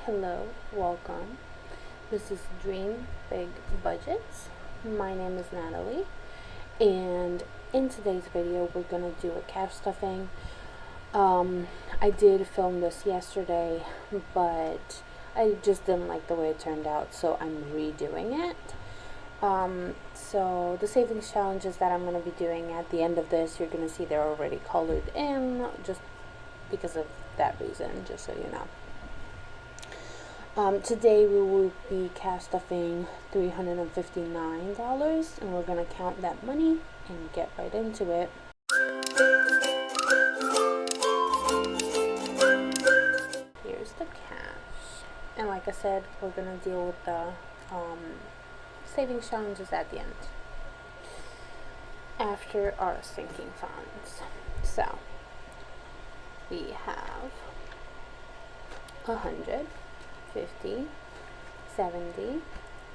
Hello, welcome. This is Dream Big Budgets. My name is Natalie, and in today's video, we're gonna do a cash stuffing. I did film this yesterday, but I just didn't like the way it turned out, so I'm redoing it. So the savings challenges that I'm going to be doing at the end of this, you're going to see they're already colored in, just because of that reason, just so you know. Today we will be cash stuffing $359, and we're going to count that money and get right into it. Here's the cash, and like I said, we're going to deal with the savings challenges at the end after our sinking funds. So we have 100, 50, 70,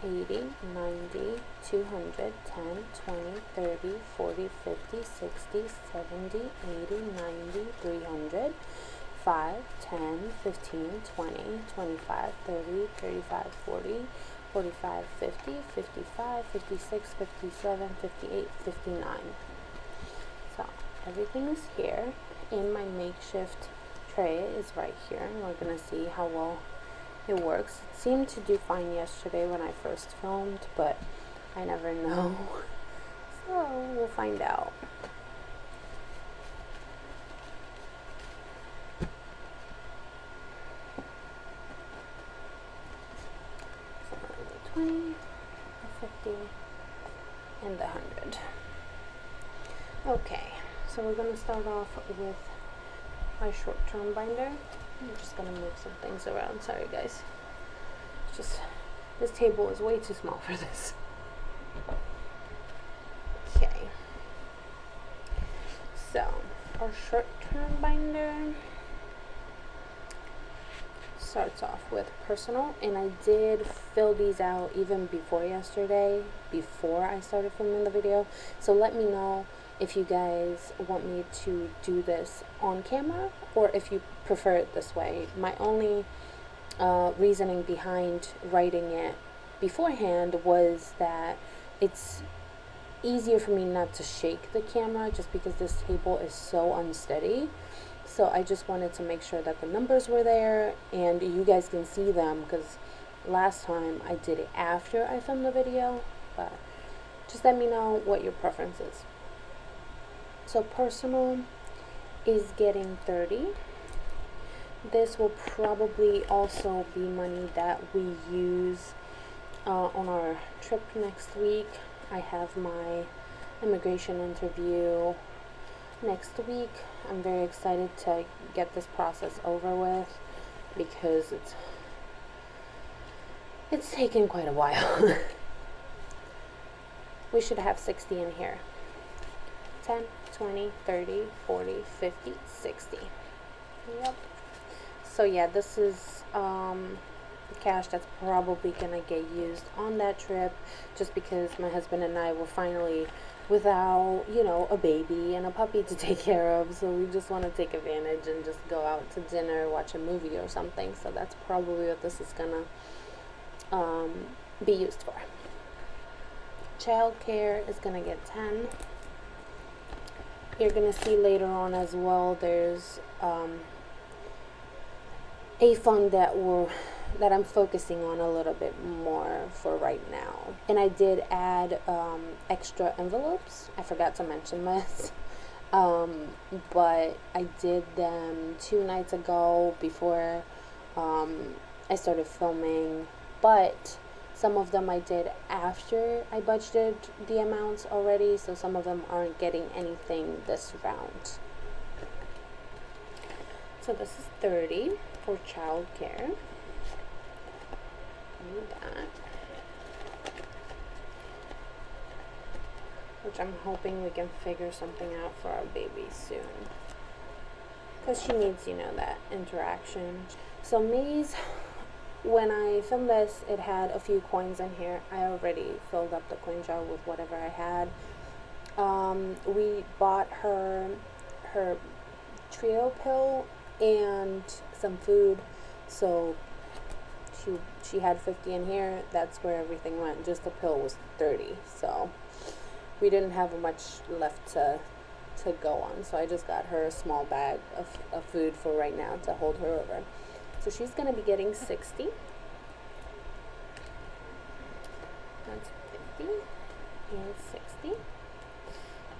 80, 90, 200, 10, 20, 30, 40, 50, 60, 70, 80, 90, 300, 5, 10, 15, 20, 25, 30, 35, 40, 45, 50, 55, 56, 57, 58, 59. So everything is here, and my makeshift tray is right here, and we're going to see how well it works. It seemed to do fine yesterday when I first filmed, but I never know. So we'll find out. So the 20, the 50, and the 100. Okay, so we're going to start off with my short-term binder. I'm just going to move some things around. Sorry guys. It's just, this table is way too small for this. Okay. So, our short-term binder starts off with personal, and I did fill these out even before yesterday, before I started filming the video. So let me know if you guys want me to do this on camera or if you prefer it this way. My only reasoning behind writing it beforehand was that it's easier for me not to shake the camera, just because this table is so unsteady. So I just wanted to make sure that the numbers were there and you guys can see them, because last time I did it after I filmed the video. But just let me know what your preference is. So personal is getting 30. This will probably also be money that we use on our trip next week. I have my immigration interview next week. I'm very excited to get this process over with, because it's taken quite a while. We should have 60 in here. 10, 20, 30, 40, 50, 60. Yep. So yeah, this is cash that's probably gonna get used on that trip, just because my husband and I were finally without, a baby and a puppy to take care of, so we just want to take advantage and just go out to dinner, watch a movie or something. So that's probably what this is gonna be used for. Childcare is gonna get 10. You're gonna see later on as well, there's a fund that I'm focusing on a little bit more for right now. And I did add extra envelopes. I forgot to mention this. But I did them 2 nights ago before I started filming. But some of them I did after I budgeted the amounts already, so some of them aren't getting anything this round. So this is 30 for childcare. Do that. Which I'm hoping we can figure something out for our baby soon, because she needs, that interaction. So Maze, when I filmed this, it had a few coins in here. I already filled up the coin jar with whatever I had. We bought her trio pill and some food, so she had 50 in here. That's where everything went. Just the pill was 30, so we didn't have much left to go on. So I just got her a small bag of food for right now to hold her over. So she's gonna be getting 60. That's 50 and 60.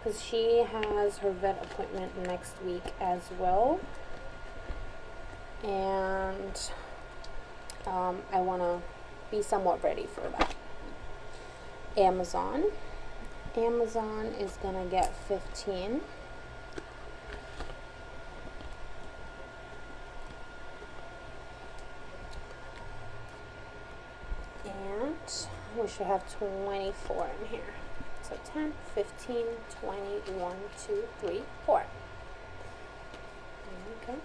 Because she has her vet appointment next week as well. And I want to be somewhat ready for that. Amazon is going to get 15. And we should have 24 in here. So 10, 15, 20, 1, 2, 3, 4. Okay.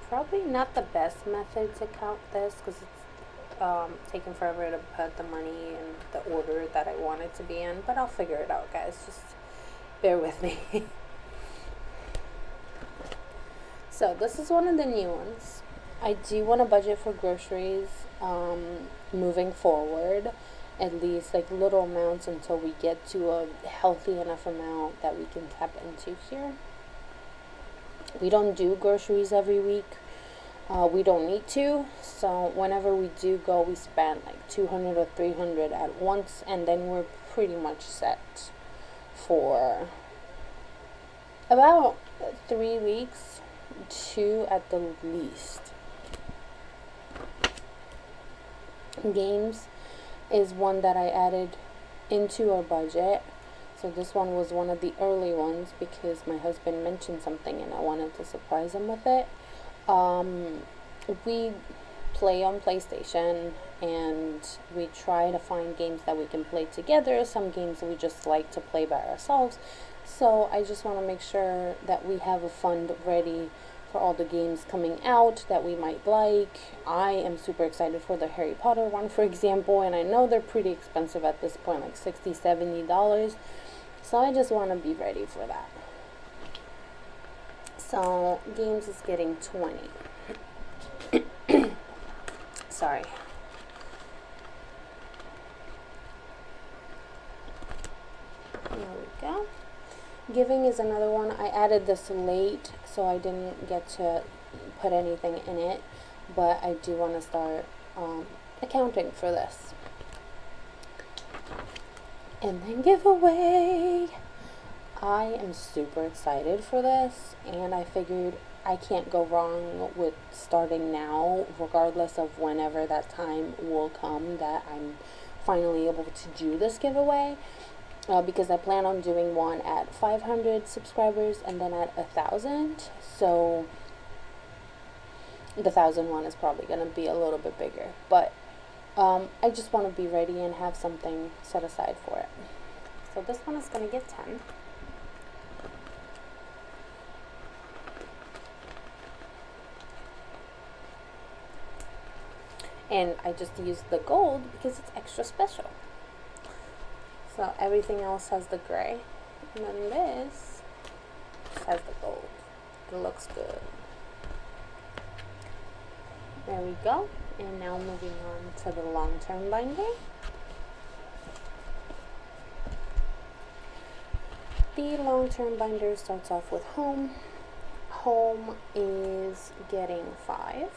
Probably not the best method to count this because it's taking forever to put the money in the order that I want it to be in, but I'll figure it out, guys. Just bear with me. So this is one of the new ones. I do want to budget for groceries moving forward, at least like little amounts until we get to a healthy enough amount that we can tap into here. We don't do groceries every week. We don't need to. So whenever we do go, we spend like 200 or 300 at once, and then we're pretty much set for about 3 weeks, 2 at the least. Games is one that I added into our budget. So this one was one of the early ones because my husband mentioned something and I wanted to surprise him with it. We play on PlayStation and we try to find games that we can play together. Some games we just like to play by ourselves. So I just want to make sure that we have a fund ready for all the games coming out that we might like. I am super excited for the Harry Potter one, for example, and I know they're pretty expensive at this point, like $60, $70. So I just want to be ready for that. So games is getting 20. Sorry. There we go. Giving is another one. I added this late, so I didn't get to put anything in it, but I do want to start accounting for this. And then giveaway. I am super excited for this, and I figured I can't go wrong with starting now, regardless of whenever that time will come that I'm finally able to do this giveaway. Because I plan on doing one at 500 subscribers and then at 1,000. So the 1,000 one is probably going to be a little bit bigger. But I just want to be ready and have something set aside for it. So this one is going to get 10. And I just used the gold because it's extra special. So everything else has the gray, and then this has the gold. It looks good. There we go. And now moving on to the long-term binder. The long-term binder starts off with home. Home is getting 5.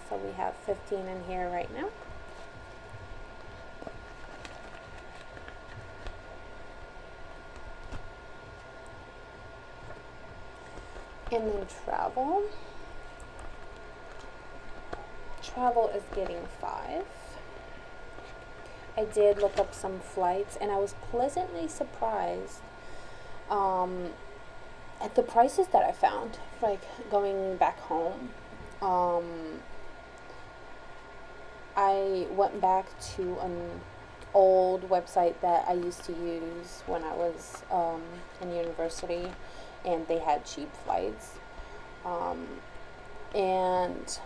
So we have 15 in here right now. And then travel. Travel is getting 5. I did look up some flights and I was pleasantly surprised at the prices that I found, like going back home. I went back to an old website that I used to use when I was in university, and they had cheap flights. And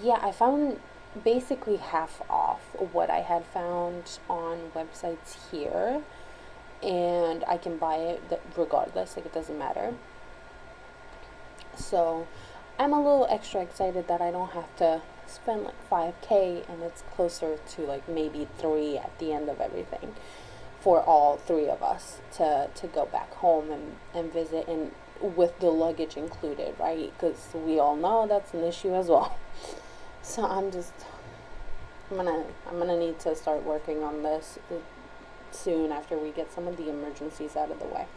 yeah, I found basically half off what I had found on websites here, and I can buy it regardless, like it doesn't matter. So I'm a little extra excited that I don't have to spend like 5K, and it's closer to like maybe 3 at the end of everything for all 3 of us to go back home and visit, and with the luggage included, right? Because we all know that's an issue as well. So I'm gonna need to start working on this soon after we get some of the emergencies out of the way.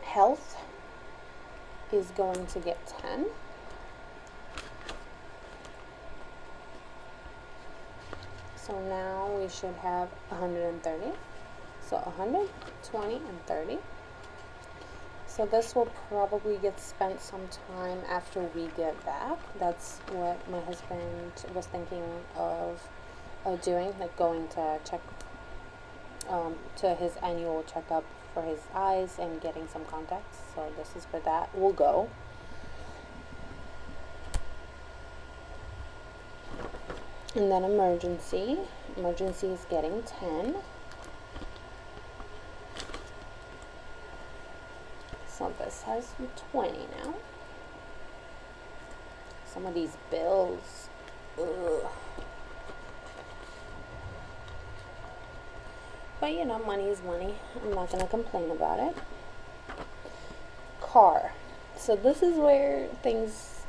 Health is going to get 10. So now we should have 130. So 120 and 30. So this will probably get spent sometime after we get back. That's what my husband was thinking of doing, like going to check to his annual checkup for his eyes and getting some contacts. So this is where that will go. And then emergency is getting 10. So this has 20 now. Some of these bills, ugh. But you know, money is money. I'm not gonna complain about it. Car. So this is where things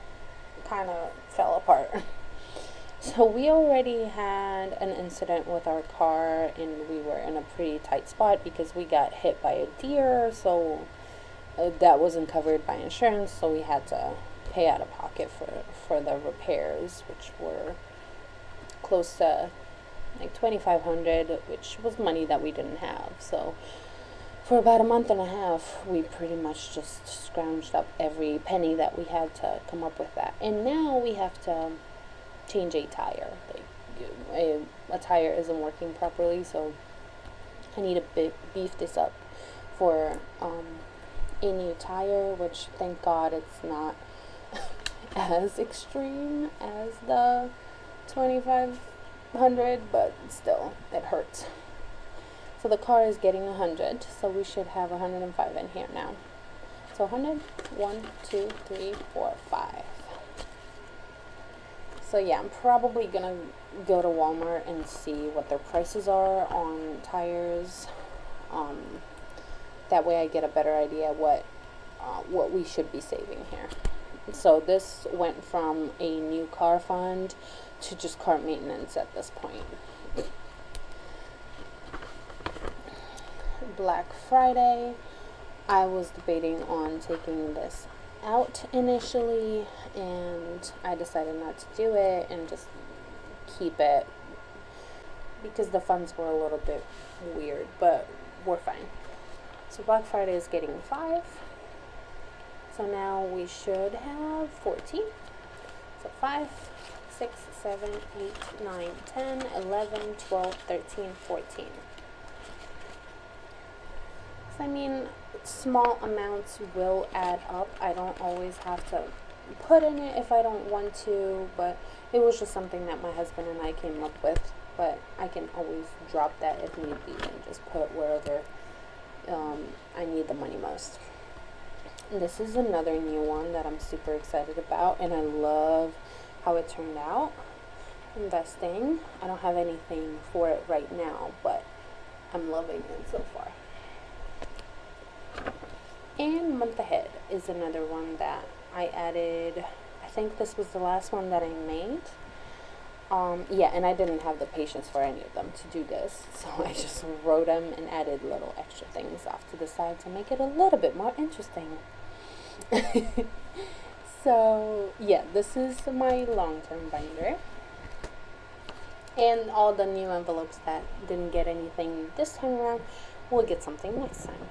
kind of fell apart. So we already had an incident with our car, and we were in a pretty tight spot because we got hit by a deer. So that wasn't covered by insurance, so we had to pay out of pocket for the repairs, which were close to like $2,500, which was money that we didn't have. So for about a month and a half, we pretty much just scrounged up every penny that we had to come up with that. And now we have to change a tire. Like a tire isn't working properly, so I need to beef this up for a new tire, which thank God it's not as extreme as the 2,500, but still it hurts. So the car is getting 100, so we should have 105 in here now. So 100, 1, 2, 3, 4, 5. So yeah, I'm probably gonna go to Walmart and see what their prices are on tires. That way I get a better idea what we should be saving here. So this went from a new car fund to just car maintenance at this point. Black Friday, I was debating on taking this out initially, and I decided not to do it and just keep it because the funds were a little bit weird, but we're fine. So Black Friday is getting 5. So now we should have 14. So 5, 6, 7, 8, 9, 10, 11, 12, 13, 14. So I mean, small amounts will add up. I don't always have to put in it if I don't want to, but it was just something that my husband and I came up with. But I can always drop that if need be and just put wherever I need the money most. And this is another new one that I'm super excited about, and I love how it turned out. Investing. I don't have anything for it right now, but I'm loving it so far. And month ahead is another one that I added. I think this was the last one that I made. Yeah, and I didn't have the patience for any of them to do this, so I just wrote them and added little extra things off to the side to make it a little bit more interesting. So yeah, this is my long-term binder, and all the new envelopes that didn't get anything this time around will get something next time.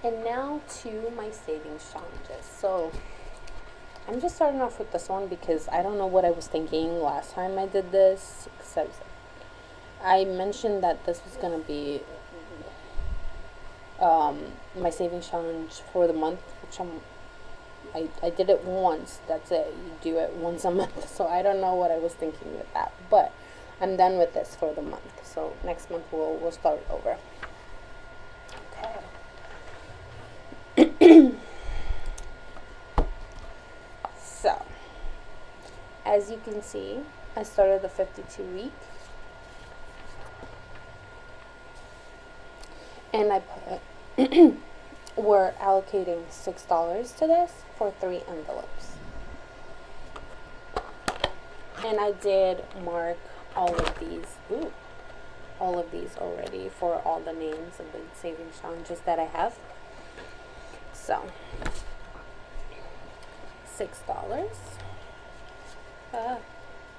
And now to my savings challenges. So I'm just starting off with this one because I don't know what I was thinking last time I did this, except I mentioned that this was going to be my savings challenge for the month, which I did it once. That's it. You do it once a month. So I don't know what I was thinking with that, but I'm done with this for the month. So next month we'll start over. Okay. So, as you can see, I started the 52 week. And I put, we're allocating $6 to this for 3 envelopes. And I did mark all of these already for all the names of the savings challenges that I have. So, $6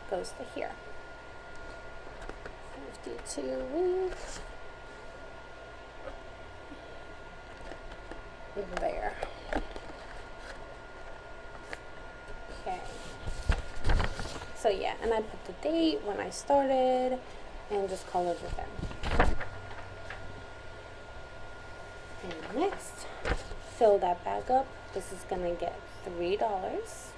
goes to here. 52 weeks. There. Okay. So yeah, and I put the date when I started and just colored it in. And next, fill that bag up. This is gonna get $3.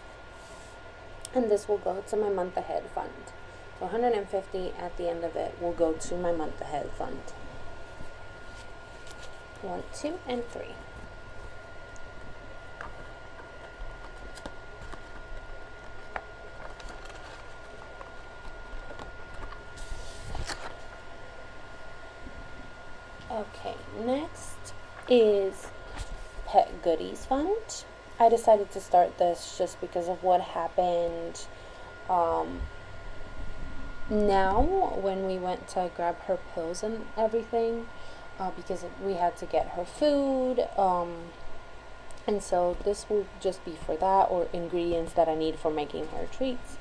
And this will go to my month ahead fund. So $150 at the end of it will go to my month ahead fund. 1, 2, and 3. Okay, next is Pet Goodies Fund. I decided to start this just because of what happened now when we went to grab her pills and everything, because we had to get her food, and so this will just be for that, or ingredients that I need for making her treats.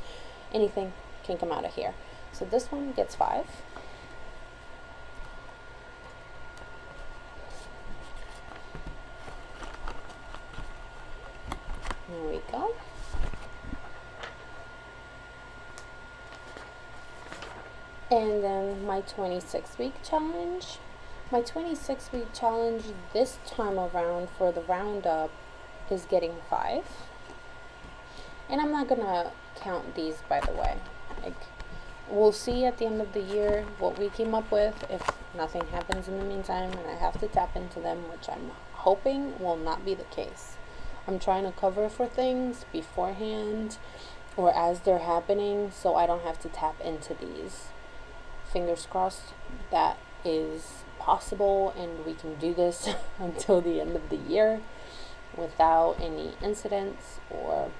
Anything can come out of here. So this one gets 5. There we go. And then my 26-week challenge. My 26-week challenge this time around for the roundup is getting 5. And I'm not gonna count these, by the way. Like, we'll see at the end of the year what we came up with. If nothing happens in the meantime and I have to tap into them, which I'm hoping will not be the case. I'm trying to cover for things beforehand or as they're happening so I don't have to tap into these. Fingers crossed that is possible and we can do this until the end of the year without any incidents or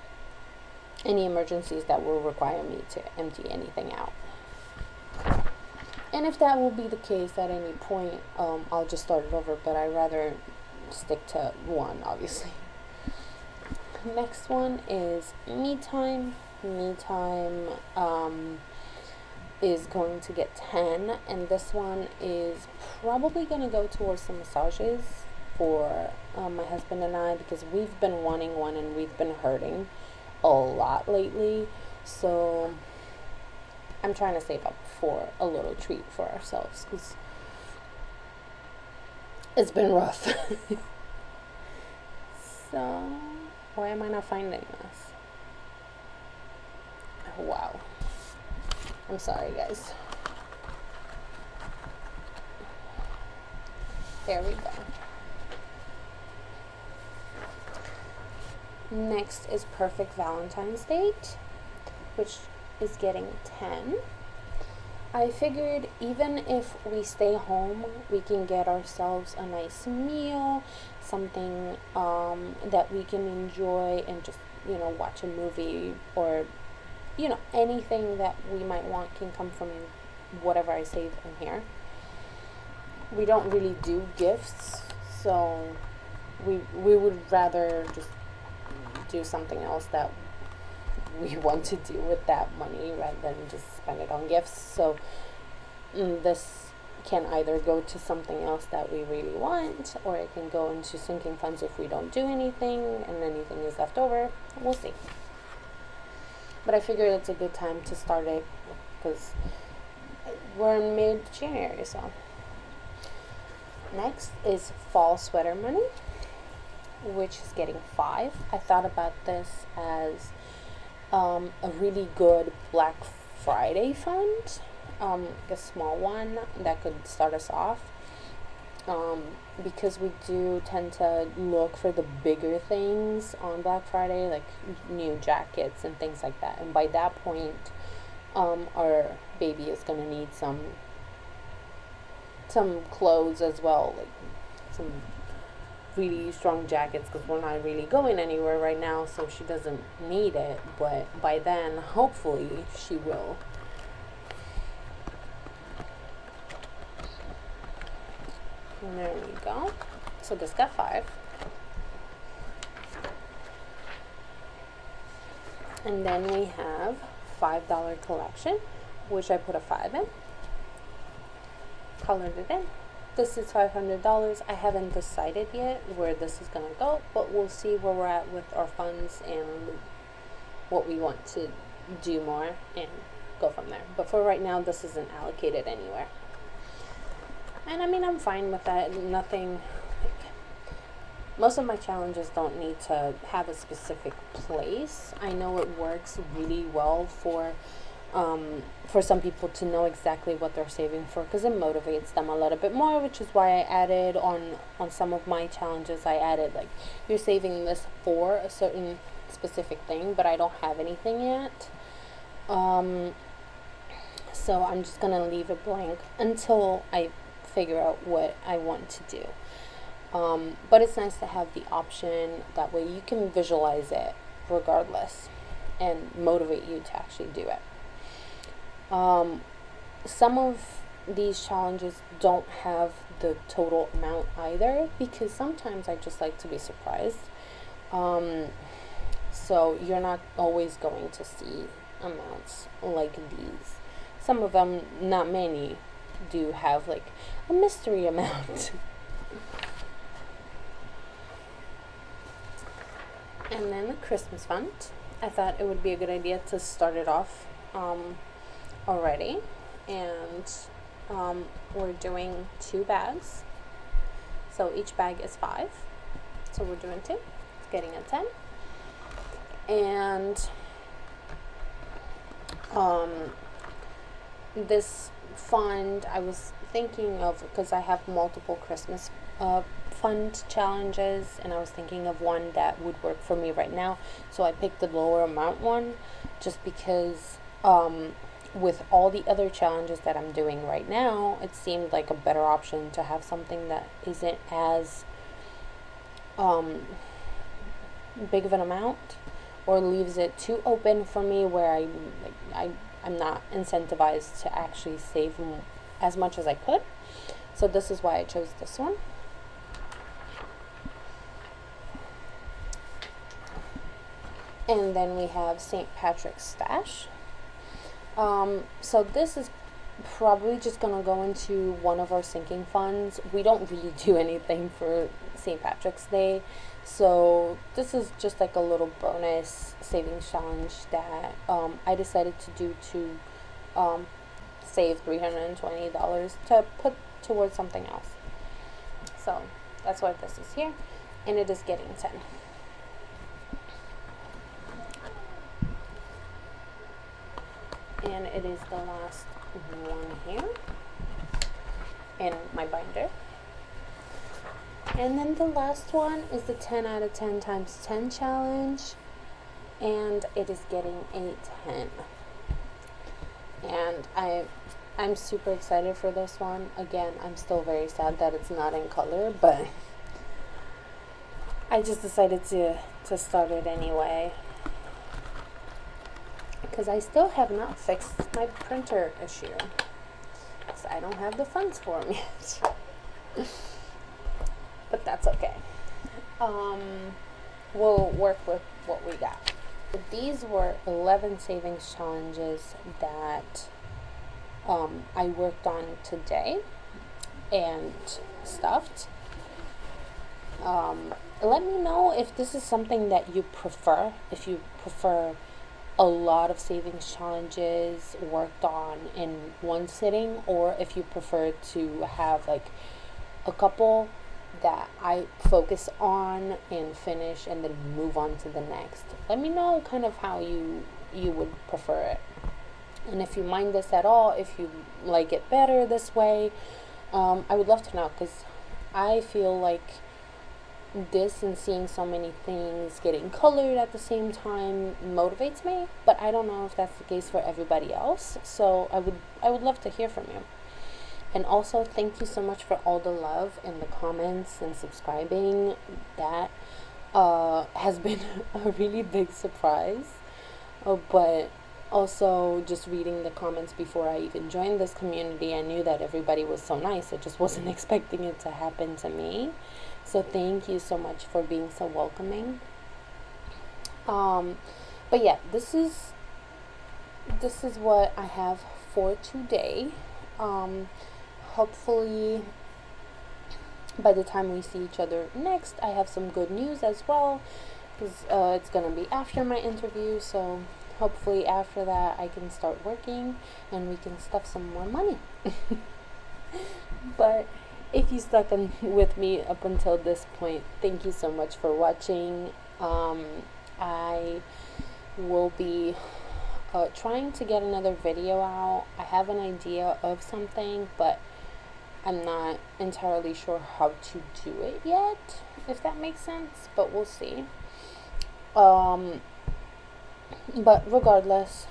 any emergencies that will require me to empty anything out. And if that will be the case at any point, I'll just start it over, but I'd rather stick to one, obviously. Next one is me time. Me time is going to get 10, and this one is probably going to go towards some massages for my husband and I, because we've been wanting one and we've been hurting a lot lately. So I'm trying to save up for a little treat for ourselves because it's been rough. So why am I not finding this? Oh, wow. I'm sorry, guys. There we go. Next is Perfect Valentine's Date, which is getting 10. I figured even if we stay home, we can get ourselves a nice meal, something that we can enjoy and just, watch a movie, or, anything that we might want can come from whatever I save in here. We don't really do gifts, so we would rather just do something else that we want to do with that money rather than just spend it on gifts. So this can either go to something else that we really want, or it can go into sinking funds if we don't do anything and anything is left over. We'll see. But I figured it's a good time to start it because we're in mid-January. So next is Fall Sweater Money, which is getting 5. I thought about this as a really good Black Friday fund, a small one that could start us off. Because we do tend to look for the bigger things on Black Friday, like new jackets and things like that. And by that point, our baby is gonna need some clothes as well, like some really strong jackets, because we're not really going anywhere right now, so she doesn't need it. But by then, hopefully, she will. And there we go. So this got 5. And then we have $5 collection, which I put a 5 in. Colored it in. This is $500. I haven't decided yet where this is going to go, but we'll see where we're at with our funds and what we want to do more and go from there. But for right now, this isn't allocated anywhere. And I mean, I'm fine with that. Nothing, like, most of my challenges don't need to have a specific place. I know it works really well for some people to know exactly what they're saving for, because it motivates them a little bit more, which is why I added on some of my challenges, I added, like, you're saving this for a certain specific thing, but I don't have anything yet. So I'm just going to leave it blank until I figure out what I want to do. But it's nice to have the option. That way you can visualize it regardless and motivate you to actually do it. Some of these challenges don't have the total amount either, because sometimes I just like to be surprised. So you're not always going to see amounts like these. Some of them, not many, do have like a mystery amount. And then the Christmas fund. I thought it would be a good idea to start it off already. And we're doing 2 bags. So each bag is 5. So we're doing 2. It's getting a 10. And this fund, I was thinking of, because I have multiple Christmas fund challenges, and I was thinking of one that would work for me right now. So I picked the lower amount one, just because with all the other challenges that I'm doing right now, it seemed like a better option to have something that isn't as big of an amount, or leaves it too open for me, where I'm not incentivized to actually save as much as I could. So this is why I chose this one. And then we have St. Patrick's Stash. So this is probably just going to go into one of our sinking funds. We don't really do anything for St. Patrick's Day. So this is just like a little bonus savings challenge that I decided to do to save $320 to put towards something else. So that's why this is here. And it is getting 10. And it is the last one here in my binder. And then the last one is the 10 out of 10 times 10 challenge, and it is getting a 10. And I'm super excited for this one. Again, I'm still very sad that it's not in color, but I just decided to start it anyway, because I still have not fixed my printer issue, because I don't have the funds for them yet. But that's okay. We'll work with what we got. These were 11 savings challenges that I worked on today and stuffed. Let me know if this is something that you prefer, if you prefer a lot of savings challenges worked on in one sitting, or if you prefer to have like a couple that I focus on and finish and then move on to the next. Let me know kind of how you would prefer it. And if you mind this at all, if you like it better this way, I would love to know, because I feel like this and seeing so many things getting colored at the same time motivates me, but I don't know if that's the case for everybody else. So I would love to hear from you. And also, thank you so much for all the love in the comments and subscribing. That has been a really big surprise. But also, just reading the comments before I even joined this community, I knew that everybody was so nice. I just wasn't expecting it to happen to me. So thank you so much for being so welcoming. But yeah, this is what I have for today. Hopefully by the time we see each other next, I have some good news as well, because it's gonna be after my interview. So hopefully after that I can start working and we can stuff some more money. But if you stuck with me up until this point, thank you so much for watching. I will be trying to get another video out. I have an idea of something, but I'm not entirely sure how to do it yet, if that makes sense, but we'll see. But regardless,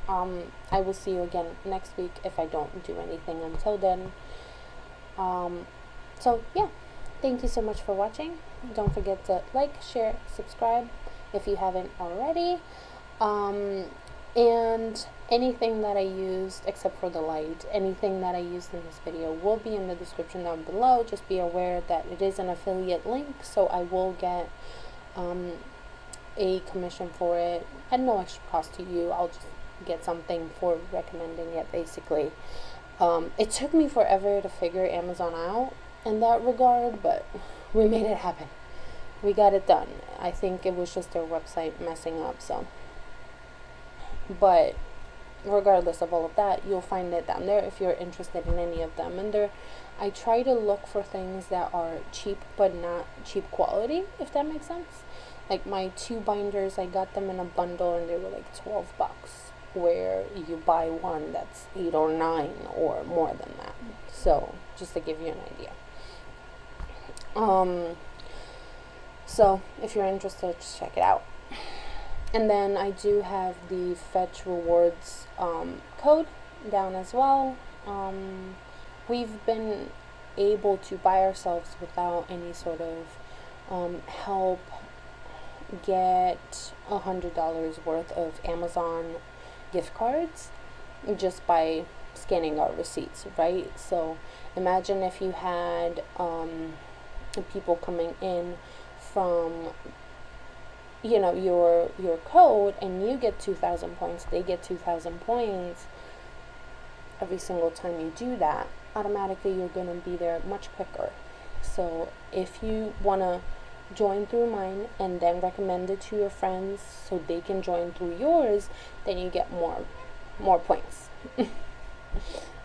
I will see you again next week if I don't do anything until then. So yeah, thank you so much for watching. Don't forget to like, share, subscribe if you haven't already. And anything that I used, except for the light, anything that I used in this video will be in the description down below. Just be aware that it is an affiliate link, so I will get a commission for it at no extra cost to you. I'll just get something for recommending it, basically. It took me forever to figure Amazon out in that regard, but we made it happen. We got it done. I think it was just their website messing up, so. But regardless of all of that, you'll find it down there if you're interested in any of them. And I try to look for things that are cheap but not cheap quality, if that makes sense. Like my 2 binders, I got them in a bundle and they were like $12, where you buy one that's 8 or 9 or more than that. So just to give you an idea. So if you're interested, just check it out. And then I do have the Fetch Rewards code down as well. We've been able to buy ourselves without any sort of help get $100 worth of Amazon gift cards just by scanning our receipts, right? So imagine if you had people coming in from your code, and you get 2,000 points, they get 2,000 points. Every single time you do that, automatically you're going to be there much quicker. So if you want to join through mine and then recommend it to your friends so they can join through yours, then you get more points.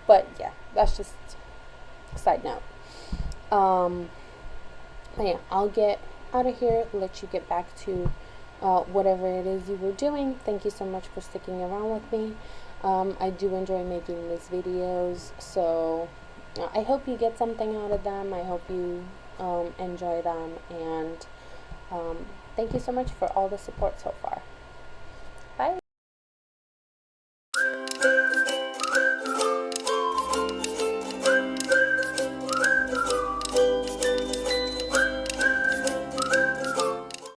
But yeah, that's just a side note. But yeah, I'll get out of here, let you get back to whatever it is you were doing. Thank you so much for sticking around with me. I do enjoy making these videos, so I hope you get something out of them. I hope you enjoy them, and thank you so much for all the support so far.